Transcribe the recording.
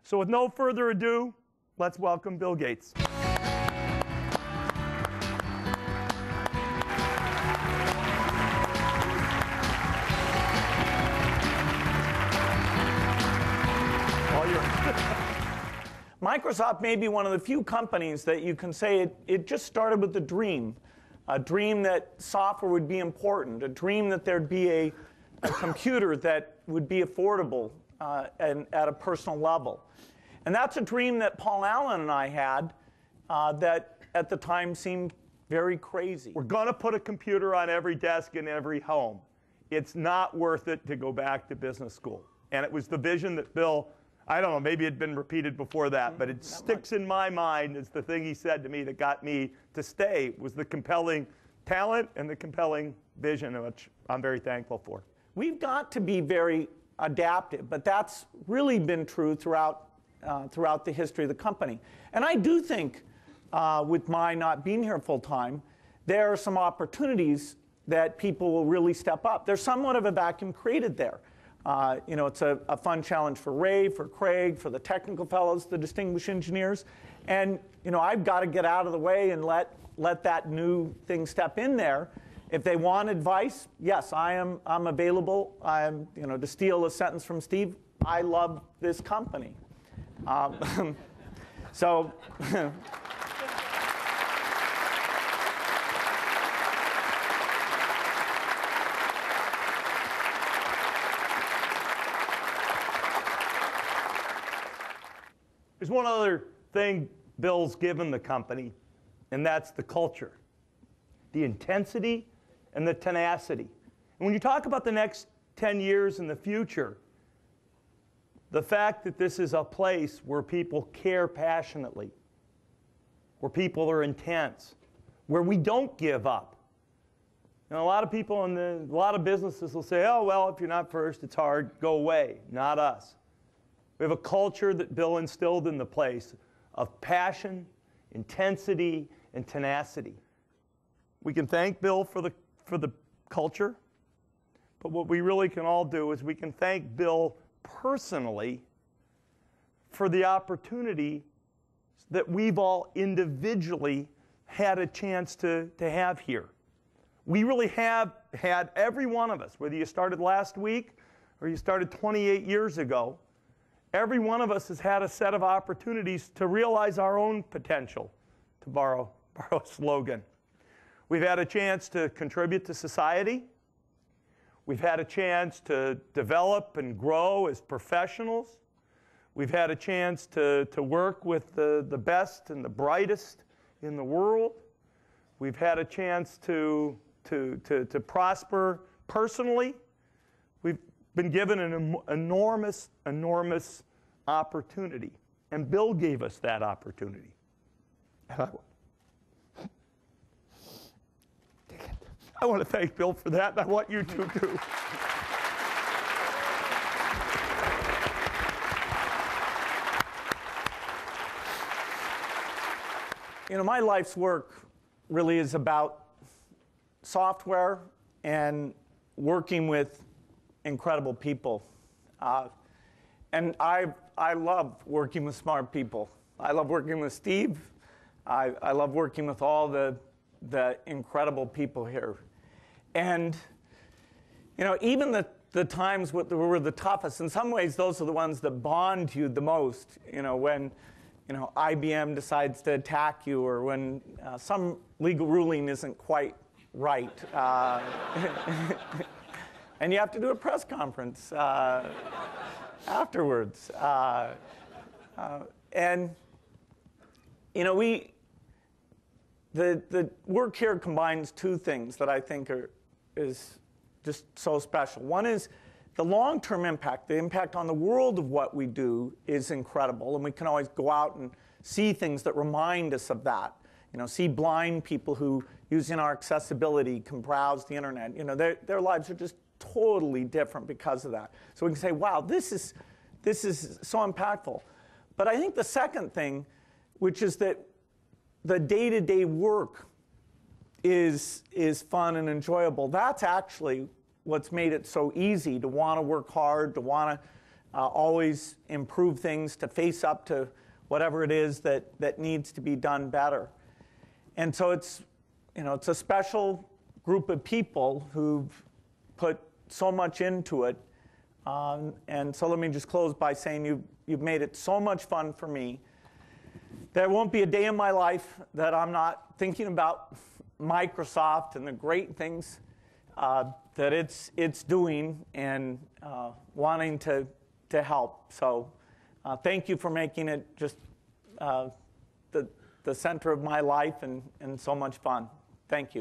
So with no further ado, let's welcome Bill Gates. Microsoft may be one of the few companies that you can say it just started with a dream that software would be important, a dream that there'd be a computer that would be affordable and at a personal level. And that's a dream that Paul Allen and I had that at the time seemed very crazy. We're going to put a computer on every desk in every home. It's not worth it to go back to business school. And it was the vision that Bill, I don't know, maybe it had been repeated before that, but it sticks in my mind as the thing he said to me that got me to stay was the compelling talent and the compelling vision, which I'm very thankful for. We've got to be very adaptive, but that's really been true throughout the history of the company. And I do think, with my not being here full time, there are some opportunities that people will really step up. There's somewhat of a vacuum created there. It's a fun challenge for Ray, for Craig, for the technical fellows, the distinguished engineers. And I've got to get out of the way and let that new thing step in there. If they want advice, yes, I'm available. To steal a sentence from Steve, I love this company. So. There's one other thing Bill's given the company, and that's the culture, the intensity and the tenacity. And when you talk about the next 10 years in the future, the fact that this is a place where people care passionately, where people are intense, where we don't give up. A lot of people in a lot of businesses will say, oh, well, if you're not first, it's hard, go away. Not us. We have a culture that Bill instilled in the place of passion, intensity, and tenacity. We can thank Bill for the culture, but what we really can all do is we can thank Bill personally for the opportunity that we've all individually had a chance to have here. We really have had, every one of us, whether you started last week or you started 28 years ago, every one of us has had a set of opportunities to realize our own potential, to borrow a slogan. We've had a chance to contribute to society. We've had a chance to develop and grow as professionals. We've had a chance to work with the best and the brightest in the world. We've had a chance to prosper personally. We've been given an enormous opportunity. And Bill gave us that opportunity. I want to thank Bill for that, and I want you to too. My life's work really is about software and working with incredible people. And I love working with smart people. I love working with Steve. I love working with all the incredible people here. And even the times that were the toughest, in some ways those are the ones that bond you the most. When IBM decides to attack you, or when some legal ruling isn't quite right. And you have to do a press conference afterwards. The work here combines two things that I think is just so special. One is the long-term impact. The impact on the world of what we do is incredible, and we can always go out and see things that remind us of that. See blind people who, using our accessibility, can browse the internet. Their lives are just totally different because of that. So we can say, wow, this is so impactful. But I think the second thing, which is that the day-to-day work is fun and enjoyable. That's actually what's made it so easy to want to work hard, to want always improve things, to face up to whatever it is that needs to be done better. And so it's a special group of people who've put so much into it. And so let me just close by saying you've made it so much fun for me. There won't be a day in my life that I'm not thinking about Microsoft and the great things that it's doing and wanting to help. So thank you for making it just the center of my life and so much fun. Thank you.